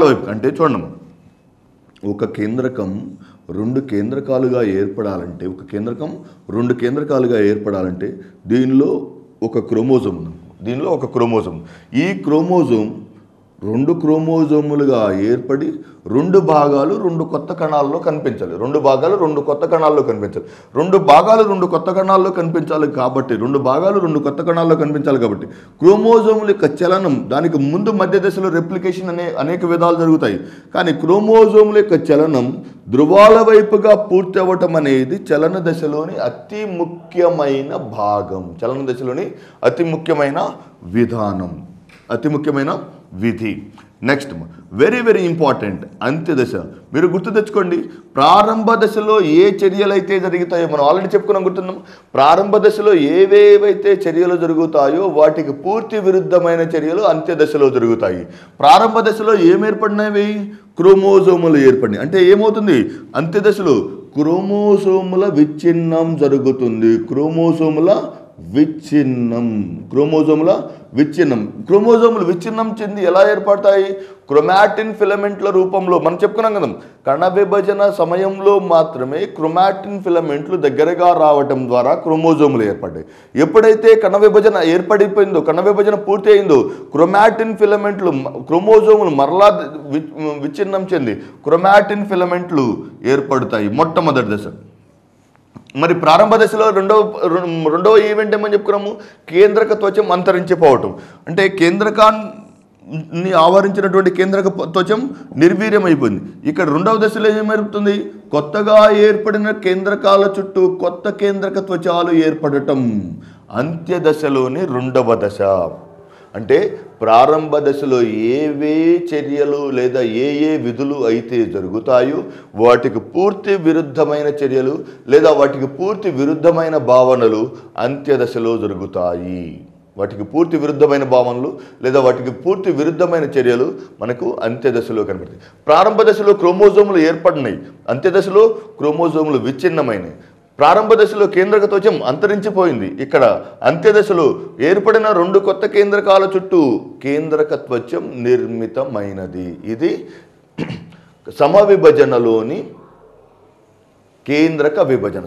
వైపు అంటే చూడండి, ఒక కేంద్రకం రెండు కేంద్రకాలుగా ఏర్పడాలంటే దీనిలో ఒక క్రోమోజోమ్ ఉంది. ఈ క్రోమోజోమ్ రెండు క్రోమోజోములుగా ఏర్పడి రెండు భాగాలు రెండు కొత్త కణాల్లో కనిపించాలి. రెండు భాగాలు రెండు కొత్త కణాల్లో కనిపించాలి కాబట్టి క్రోమోజోముల యొక్క చలనం, దానికి ముందు మధ్య దశలో రెప్లికేషన్ అనే అనేక విధాలు జరుగుతాయి. కానీ క్రోమోజోముల యొక్క చలనం ధృవాల వైపుగా పూర్తి అవ్వటం అనేది చలన దశలోని అతి ముఖ్యమైన భాగం, అతి ముఖ్యమైన విధానం, అతి ముఖ్యమైన విధి. నెక్స్ట్ వెరీ వెరీ ఇంపార్టెంట్, అంత్య దశ. మీరు గుర్తు తెచ్చుకోండి, ప్రారంభ దశలో ఏ చర్యలు అయితే జరుగుతాయో మనం ఆల్రెడీ చెప్పుకున్నాం, గుర్తున్నాం. ప్రారంభ దశలో ఏవేవైతే చర్యలు జరుగుతాయో వాటికి పూర్తి విరుద్ధమైన చర్యలు అంత్య దశలో జరుగుతాయి. ప్రారంభ దశలో ఏర్పడినవి? క్రోమోజోములు ఏర్పడినాయి. అంటే ఏమవుతుంది? అంత్య దశలో క్రోమోజోముల విచ్ఛిన్నం జరుగుతుంది. క్రోమోజోముల విచ్ఛిన్నం చెంది ఎలా ఏర్పడతాయి? క్రోమాటిన్ ఫిలమెంట్ల రూపంలో. మనం చెప్పుకున్నాం కదా, కణ విభజన సమయంలో మాత్రమే క్రోమాటిన్ ఫిలమెంట్లు దగ్గరగా రావటం ద్వారా క్రోమోజోములు ఏర్పడ్డాయి. ఎప్పుడైతే కణ విభజన పూర్తి అయిందో క్రోమాటిన్ ఫిలమెంట్లు, క్రోమోజోములు మరలా విచ్ఛిన్నం చెంది క్రోమాటిన్ ఫిలమెంట్లు ఏర్పడతాయి. మొట్టమొదటి దశ. మరి ప్రారంభ దశలో రెండవ ఈవెంట్ ఏమని చెప్పుకున్నాము? కేంద్రక త్వచం అంతరించిపోవటం. అంటే కేంద్రకాన్ని ఆవరించినటువంటి కేంద్రక త్వచం నిర్వీర్యమైపోయింది. ఇక్కడ రెండవ దశలో ఏమవుతుంది? కొత్తగా ఏర్పడిన కేంద్రకాల చుట్టూ కొత్త కేంద్రక త్వచాలు ఏర్పడటం అంత్య దశలోని రెండవ దశ. అంటే ప్రారంభ దశలో ఏవే చర్యలు లేదా ఏ విధులు అయితే జరుగుతాయో వాటికి పూర్తి విరుద్ధమైన చర్యలు లేదా వాటికి పూర్తి విరుద్ధమైన భావనలు అంత్య దశలో జరుగుతాయి. వాటికి పూర్తి విరుద్ధమైన చర్యలు మనకు అంత్య దశలో కనబడతాయి. ప్రారంభ దశలో క్రోమోజోములు ఏర్పడినాయి, అంత్య దశలో క్రోమోజోములు విచ్ఛిన్నమైనవి. ప్రారంభ దశలో కేంద్రక త్వచం అంతరించిపోయింది. ఇక్కడ అంత్య దశలో ఏర్పడిన రెండు కొత్త కేంద్రకాల చుట్టూ కేంద్రక త్వచం నిర్మితమైనది. ఇది సమవిభజనలోని కేంద్రక విభజన.